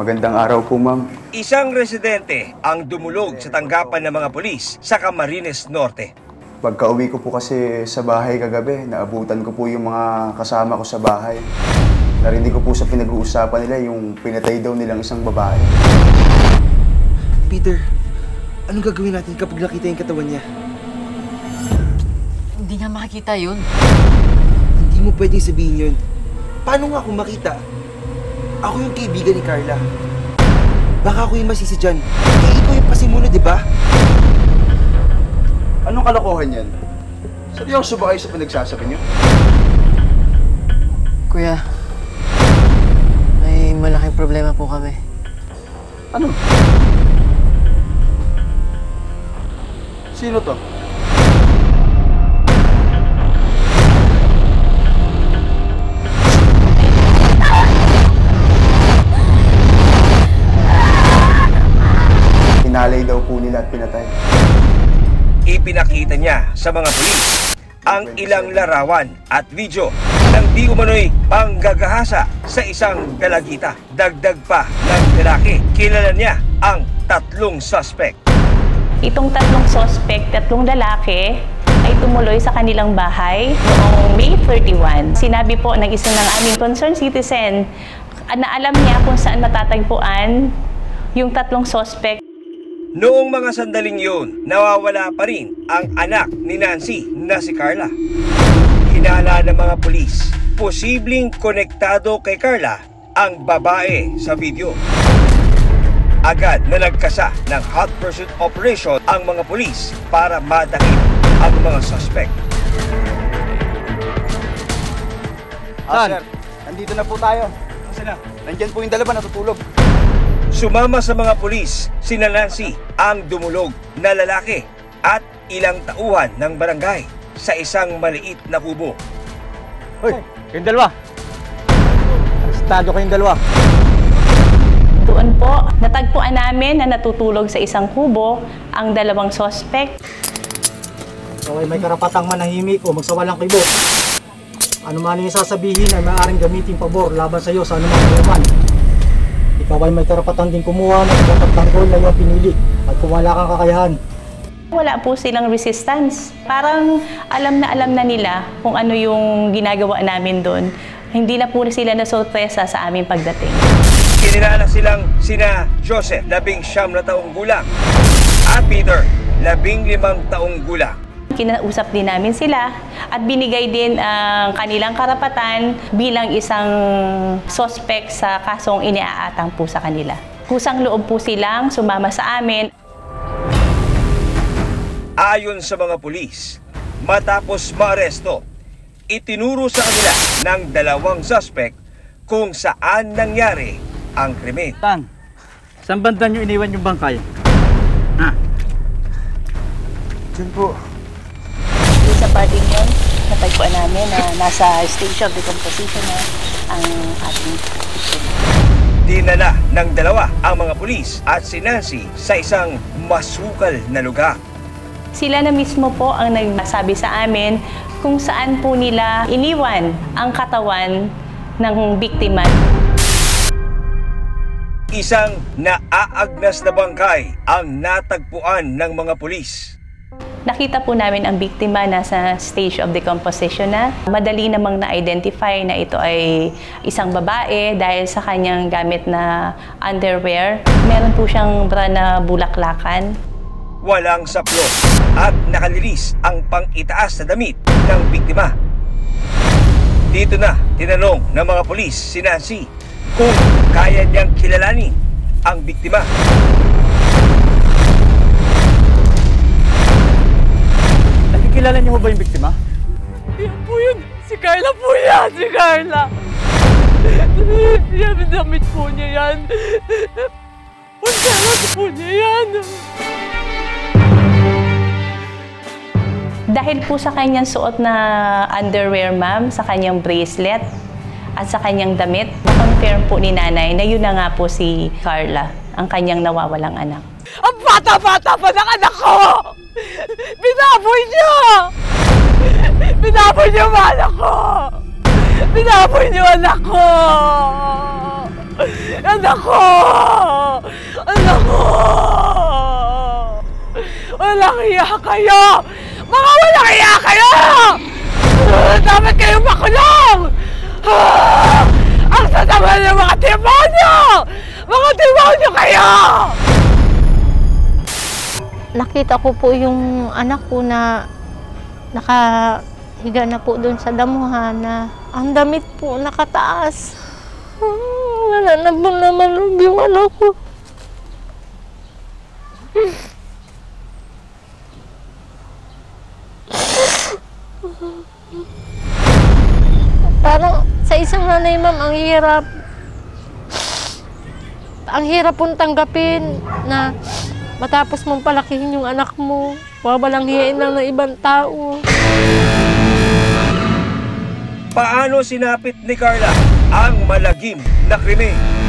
Magandang araw po, ma'am. Isang residente ang dumulog sa tanggapan ng mga pulis sa Camarines Norte. Pagka-uwi ko po kasi sa bahay kagabi, naabutan ko po yung mga kasama ko sa bahay. Narinig ko po sa pinag-uusapan nila yung pinatay daw nilang isang babae. Peter, anong gagawin natin kapag nakita yung katawan niya? Hindi nga makikita yun. Hindi mo pwedeng sabihin yun. Paano nga kung makita? Ako yung kaibigan ni Carla. Baka ako yung masisi dyan. Eh, ikaw yung pasimuno, di ba? Anong kalokohan yan? Seryoso ba kayo sa pinagsasabi niyo? Kuya, may malaking problema po kami. Ano? Sino to? Pinalay daw po nila at pinatay. Ipinakita niya sa mga pulis ang ilang larawan at video ng di umano'y panggagahasa sa isang dalagita. Dagdag pa ng lalaki, kilala niya ang 3 suspect. Itong 3 suspect, 3 lalaki, ay tumuloy sa kanilang bahay noong May 31. Sinabi po ng isa ng aming concerned citizen na alam niya kung saan matatagpuan yung 3 suspect. Noong mga sandaling yun, nawawala pa rin ang anak ni Nancy na si Carla. Hinala ng mga pulis, posibleng konektado kay Carla ang babae sa video. Agad na nagkasa ng hot pursuit operation ang mga pulis para madakip ang mga suspect. Sir, nandito na po tayo. Saan na? Nandyan po yung dalawa natutulog. Sumama sa mga pulis sina Nancy, ang dumulog na lalaki at ilang tauhan ng barangay sa isang maliit na kubo. Hoy, kayong dalawa! Arestado kayong dalawa! Doon po, natagpuan namin na natutulog sa isang kubo ang 2 suspect. Okay, may karapatang manahimik o magsawalang kibo. Ano man yung sasabihin ay maaaring gamitin pabor laban sa iyo sa anumang laman. Ikaw ay may karapatan din kumuha ng pagtatanggol na iyong pinili at kung wala kang kakayahan. Wala po silang resistance. Parang alam na nila kung ano yung ginagawa namin doon. Hindi na po sila nasorpresa sa aming pagdating. Kinilala silang sina Joseph, 19 na taong gulang, at Peter, 15 taong gulang. Kinausap din namin sila at binigay din ang kanilang karapatan bilang isang suspect sa kasong iniaatang po sa kanila. Kusang loob po silang sumama sa amin. Ayon sa mga pulis, matapos maaresto, itinuro sa kanila ng 2 suspect kung saan nangyari ang krimen. Saan banda nyo iniwan yung bangkay? Ha? Diyan po. Sa parting yun, natagpuan namin na nasa stage of decomposition na ang ating victim. Dinala ng 2 ang mga pulis at si Nancy sa isang masukal na lugar. Sila na mismo po ang nagsabi sa amin kung saan po nila iniwan ang katawan ng biktima. Isang naaagnas na bangkay ang natagpuan ng mga pulis. Nakita po namin ang biktima nasa stage of decomposition na. Madali namang na-identify na ito ay isang babae dahil sa kanyang gamit na underwear. Meron po siyang bra na bulaklakan. Walang saplos at nakalilis ang pang-itaas na damit ng biktima. Dito na tinanong ng mga pulis si Nancy kung kaya niyang kilalanin ang biktima. Nakikilala niyo ba yung biktima? Yan po yun! Si Carla po yan! Si Carla! Yan, damit po niya yan! Pagkalat po niya yan! Dahil po sa kanyang suot na underwear, ma'am, sa kanyang bracelet, at sa kanyang damit, na-confirm po ni nanay na yun na nga po si Carla, ang kanyang nawawalang anak. Ang bata-bata pa ng anak ko! Binaboy niyo! Binaboy niyo ang anak ko! Binaboy niyo anak ko! Anak ko! Anak ko! Walang iya kayo! Mga walang iya kayo! Dapat kayo makulong! Ang sasama ng mga demonyo! Mga demonyo kayo! Nakita ko po yung anak ko na nakahiga na po doon sa damuhan na ang damit po nakataas. Wala na po naman yung anak ko. Parang sa isang nanay, ma'am, ang hirap. Ang hirap pong tanggapin na matapos mong palakihin yung anak mo, wabalanghiyain lang ng ibang tao. Paano sinapit ni Carla ang malagim na krimen?